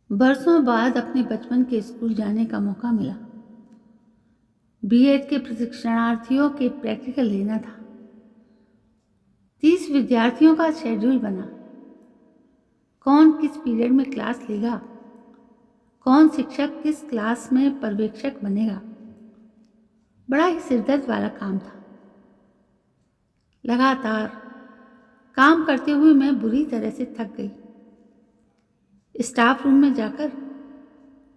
बरसों बाद अपने बचपन के स्कूल जाने का मौका मिला। बीएड के प्रशिक्षणार्थियों के प्रैक्टिकल लेना था। 30 विद्यार्थियों का शेड्यूल बना। कौन किस पीरियड में क्लास लेगा, कौन शिक्षक किस क्लास में पर्यवेक्षक बनेगा। बड़ा ही सिरदर्द वाला काम था। लगातार काम करते हुए मैं बुरी तरह से थक गई। स्टाफ रूम में जाकर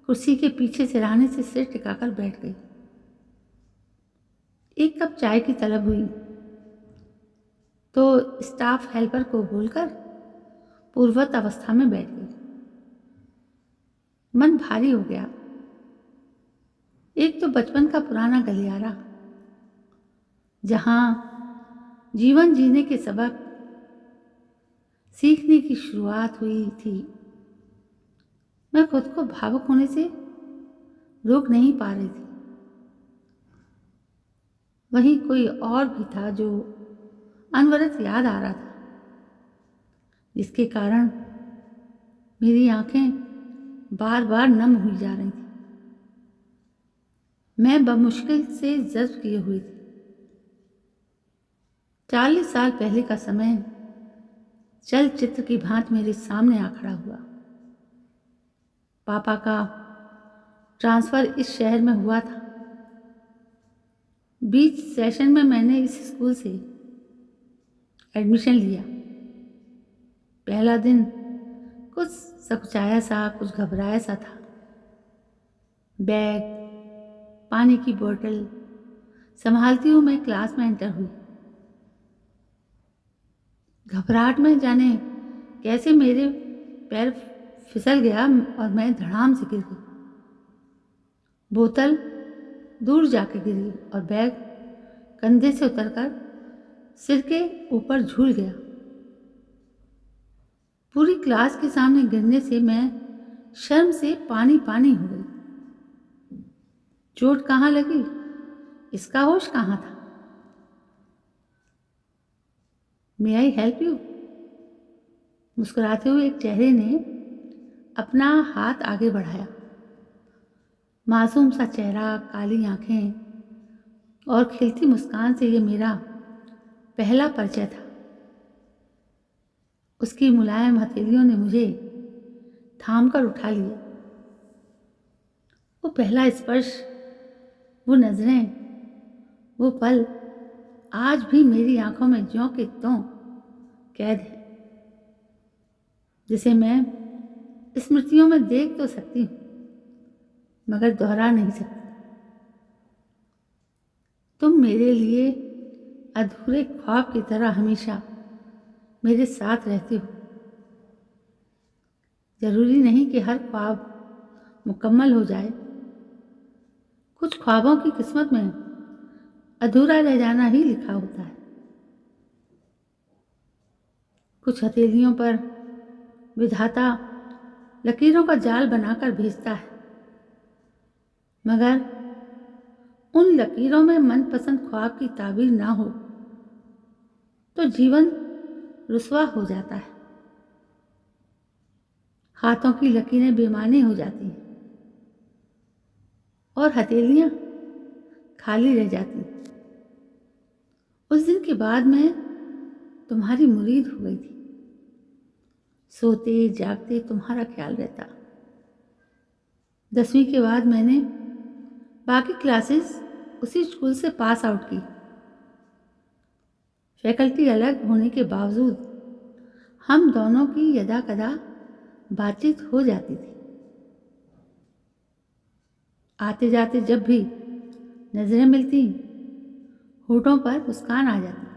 कुर्सी के पीछे सिरहाने से सिर टिकाकर बैठ गई। एक कप चाय की तलब हुई तो स्टाफ हेल्पर को बोलकर पूर्ववत अवस्था में बैठ गई। मन भारी हो गया। एक तो बचपन का पुराना गलियारा, जहां जीवन जीने के सबक सीखने की शुरुआत हुई थी। मैं खुद को भावुक होने से रोक नहीं पा रही थी। वहीं कोई और भी था जो अनवरत याद आ रहा था, जिसके कारण मेरी आंखें बार बार नम हुई जा रही थी। मैं बमुश्किल से जज्ब किए हुई थी। 40 साल पहले का समय चलचित्र की भांति मेरे सामने आ खड़ा हुआ। पापा का ट्रांसफ़र इस शहर में हुआ था। बीच सेशन में मैंने इस स्कूल से एडमिशन लिया। पहला दिन कुछ सकुचाया सा, कुछ घबराया सा था। बैग, पानी की बोतल संभालती हूँ मैं क्लास में एंटर हुई। घबराहट में जाने कैसे मेरे पैर फिसल गया और मैं धड़ाम से गिर गई। बोतल दूर जाके गिरी और बैग कंधे से उतरकर सिर के ऊपर झूल गया। पूरी क्लास के सामने गिरने से मैं शर्म से पानी पानी हो गई। चोट कहाँ लगी, इसका होश कहाँ था। मे आई हेल्प यू? मुस्कुराते हुए एक चेहरे ने अपना हाथ आगे बढ़ाया। मासूम सा चेहरा, काली आंखें और खिलती मुस्कान से ये मेरा पहला परिचय था। उसकी मुलायम हथेलियों ने मुझे थाम कर उठा लिया। वो पहला स्पर्श, वो नजरें, वो पल आज भी मेरी आंखों में ज्यों के त्यों कैद है, जिसे मैं स्मृतियों में देख तो सकती हूँ मगर दोहरा नहीं सकती। तुम मेरे लिए अधूरे ख्वाब की तरह हमेशा मेरे साथ रहते हो। जरूरी नहीं कि हर ख्वाब मुकम्मल हो जाए। कुछ ख्वाबों की किस्मत में अधूरा रह जाना ही लिखा होता है। कुछ हथेलियों पर विधाता लकीरों का जाल बनाकर भेजता है, मगर उन लकीरों में मनपसंद ख्वाब की ताबीर ना हो तो जीवन रुसवा हो जाता है। हाथों की लकीरें बेमानी हो जाती हैं और हथेलियां खाली रह जाती। उस दिन के बाद मैं तुम्हारी मुरीद हो गई थी। सोते जागते तुम्हारा ख्याल रहता। 10वीं के बाद मैंने बाकी क्लासेस उसी स्कूल से पास आउट की। फैकल्टी अलग होने के बावजूद हम दोनों की यदा कदा बातचीत हो जाती थी। आते जाते जब भी नजरें मिलती, होठों पर मुस्कान आ जाती।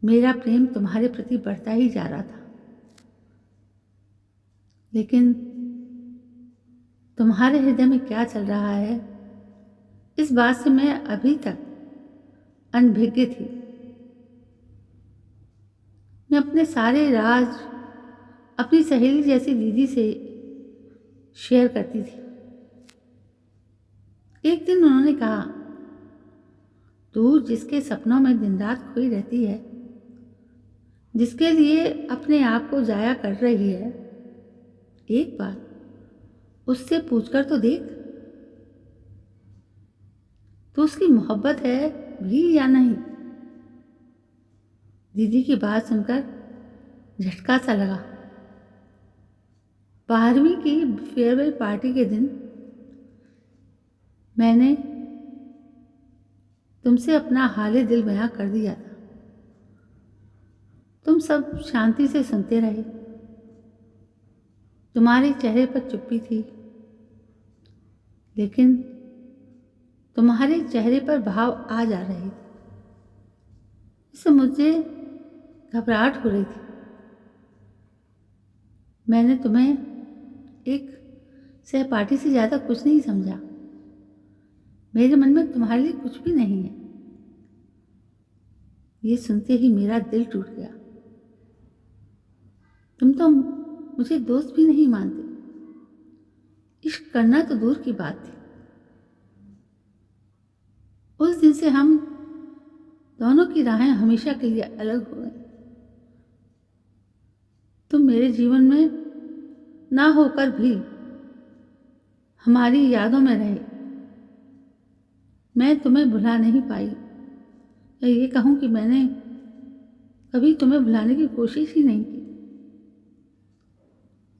मेरा प्रेम तुम्हारे प्रति बढ़ता ही जा रहा था, लेकिन तुम्हारे हृदय में क्या चल रहा है, इस बात से मैं अभी तक अनभिज्ञ थी। मैं अपने सारे राज अपनी सहेली जैसी दीदी से शेयर करती थी। एक दिन उन्होंने कहा, तू जिसके सपनों में दिन रात खोई रहती है, जिसके लिए अपने आप को जाया कर रही है, एक बार उससे पूछकर तो देख, तो उसकी मोहब्बत है भी या नहीं। दीदी की बात सुनकर झटका सा लगा। 12वीं की फेयरवेल पार्टी के दिन मैंने तुमसे अपना हाल दिल बयां कर दिया था। तुम सब शांति से सुनते रहे। तुम्हारे चेहरे पर चुप्पी थी, लेकिन तुम्हारे चेहरे पर भाव आ जा रहे थे। इससे मुझे घबराहट हो रही थी। मैंने तुम्हें एक सहपाठी से ज़्यादा कुछ नहीं समझा। मेरे मन में तुम्हारे लिए कुछ भी नहीं है। ये सुनते ही मेरा दिल टूट गया। तुम तो मुझे दोस्त भी नहीं मानते। इश्क करना तो दूर की बात थी। उस दिन से हम दोनों की राहें हमेशा के लिए अलग हो गई। तुम मेरे जीवन में ना होकर भी हमारी यादों में रहे। मैं तुम्हें भुला नहीं पाई, या ये कहूँ कि मैंने कभी तुम्हें भुलाने की कोशिश ही नहीं की।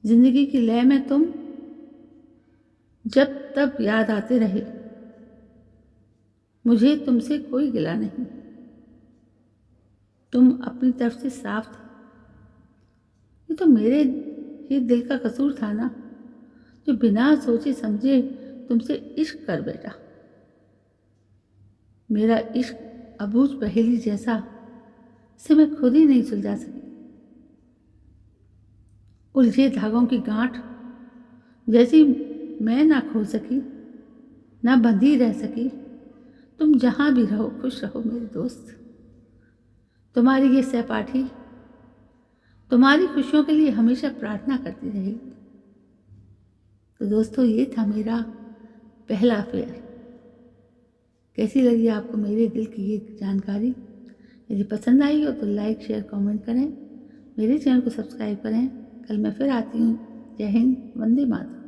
जिंदगी की लय में तुम जब तब याद आते रहे। मुझे तुमसे कोई गिला नहीं। तुम अपनी तरफ से साफ थे। ये तो मेरे ही दिल का कसूर था ना, जो बिना सोचे समझे तुमसे इश्क कर बैठा। मेरा इश्क अबूझ पहेली जैसा, इसे मैं खुद ही नहीं सुलझा सकी। उलझे धागों की गांठ जैसी मैं ना खोल सकी, ना बंधी रह सकी। तुम जहां भी रहो खुश रहो मेरे दोस्त। तुम्हारी ये सहपाठी तुम्हारी खुशियों के लिए हमेशा प्रार्थना करती रहेगी। तो दोस्तों, ये था मेरा पहला अफेयर। कैसी लगी आपको मेरे दिल की ये जानकारी? यदि पसंद आई हो तो लाइक शेयर कमेंट करें। मेरे चैनल को सब्सक्राइब करें। कल मैं फिर आती हूँ। जय हिंद, वंदे मातरम।